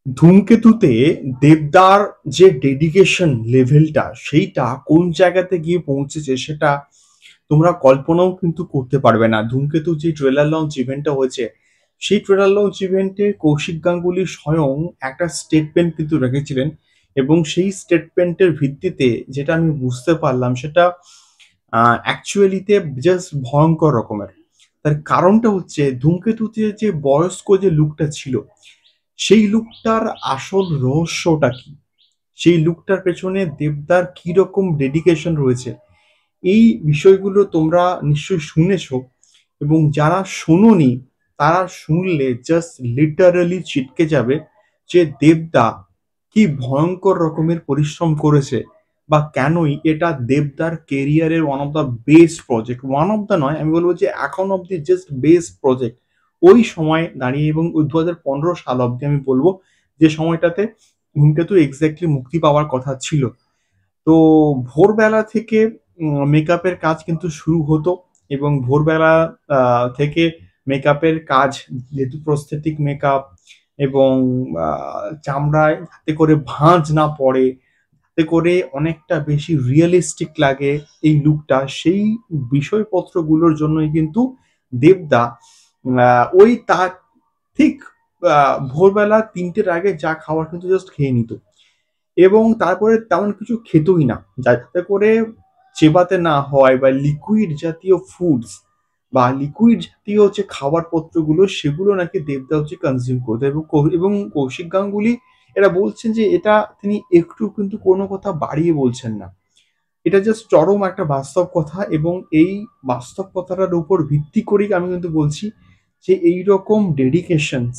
ধূমকেতুতে দেবদার যে ডেডিকেশন লেভেলটা সেইটা কোন জায়গাতে গিয়ে পৌঁছেছে সেটা তোমরা কল্পনাও কিন্তু করতে পারবে না। ধূমকেতু যে ট্রেলার লঞ্চ ইভেন্টটা হয়েছে, সেই ট্রেলার লঞ্চ ইভেন্টে কৌশিক গাঙ্গুলী স্বয়ং একটা স্টেটমেন্ট কিন্তু রেখেছিলেন এবং সেই স্টেটমেন্টের ভিত্তিতে যেটা আমি বুঝতে পারলাম সেটা অ্যাকচুয়ালিতে জাস্ট ভয়ঙ্কর রকমের। তার কারণটা হচ্ছে ধূমকেতুতে যে বয়স্ক যে লুকটা ছিল, সেই লুকটার আসল রহস্যটা কি? সেই লুকটার পেছনে দেবদার কিরকম ডেডিকেশন রয়েছে? এই বিষয়গুলো তোমরা নিশ্চয়ই শুনেছো এবং যারা শোনোনি তারা শুনলে জাস্ট লিটারালি ছিটকে যাবে যে দেবদা কি ভয়ঙ্কর রকমের পরিশ্রম করেছে বা কেনই এটা দেবদার কেরিয়ারের one of the best project. One of the নয়, আমি বলবো যে এখন অব্দি জাস্ট বেস্ট প্রজেক্ট। ওই সময় দাঁড়িয়ে এবং ওই 2015 সাল অব্দি আমি বলবো যে সময়টাতে ধূমকেতু এক্স্যাক্টলি মুক্তি পাওয়ার কথা ছিল। তো ভোরবেলা থেকে মেকআপের কাজ কিন্তু শুরু হতো এবং ভোরবেলা থেকে মেকআপের কাজ, যেহেতু প্রস্থেটিক মেকআপ এবং চামড়ায় যাতে করে ভাঁজ না পড়ে, যাতে করে অনেকটা বেশি রিয়েলিস্টিক লাগে এই লুকটা, সেই বিষয়পত্রগুলোর জন্যই কিন্তু দেবদা ওই তার ঠিক ভোরবেলা ৩টের আগে যা খাওয়ার কিন্তু জাস্ট খেয়ে নিত এবং তারপরে তেমন কিছু খেতই না, যাতে করে চেবাতে না হয় বা লিকুইড জাতীয় ফুডস বা লিকুইড জাতীয় যে খাবার পত্রগুলো সেগুলো নাকি দেবদা হচ্ছে কনজিউম করতো এবং কৌশিক গাঙ্গুলি এরা বলছেন যে এটা তিনি একটু কিন্তু কোনো কথা বাড়িয়ে বলছেন না, এটা জাস্ট চরম একটা বাস্তব কথা এবং এই বাস্তব কথাটার উপর ভিত্তি করেই আমি কিন্তু বলছি যে এইরকম ডেডিকেশনস,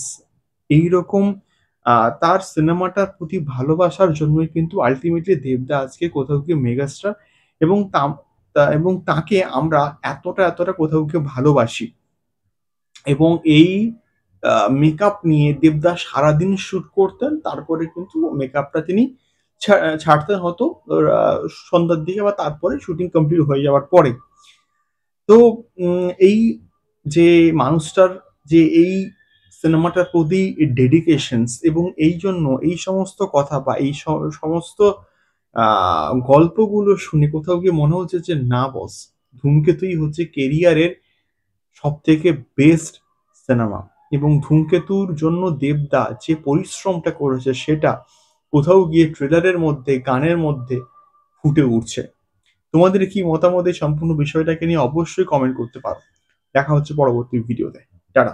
এইরকম তার সিনেমাটার প্রতি ভালোবাসার জন্যই কিন্তু আল্টিমেটলি দেবদা আজকে কোথাও গিয়ে মেগাস্টার এবং এবং তাকে আমরা এতটা কোথাও গিয়ে ভালোবাসি এবং এই মেকআপ নিয়ে দেবদা সারাদিন শুট করতেন, তারপরে কিন্তু মেকআপটা তিনি ছাড়তেন হয়তো সন্ধ্যার দিকে বা তারপরে শুটিং কমপ্লিট হয়ে যাওয়ার পরে। তো এই যে মানুষটার যে এই সিনেমাটার প্রতি ডেডিকেশনস এবং এই জন্য এই সমস্ত কথা বা এই সমস্ত গল্পগুলো শুনে কোথাও গিয়ে মনে হচ্ছে যে না বস, ধূমকেতুই হচ্ছে কেরিয়ারের সবথেকে বেস্ট সিনেমা এবং ধূমকেতুর জন্য দেবদা যে পরিশ্রমটা করেছে সেটা কোথাও গিয়ে ট্রেলারের মধ্যে, গানের মধ্যে ফুটে উঠছে। তোমাদের কি মতামত এই সম্পূর্ণ বিষয়টাকে নিয়ে অবশ্যই কমেন্ট করতে পারো। দেখা হচ্ছে পরবর্তী ভিডিওতে। টাটা।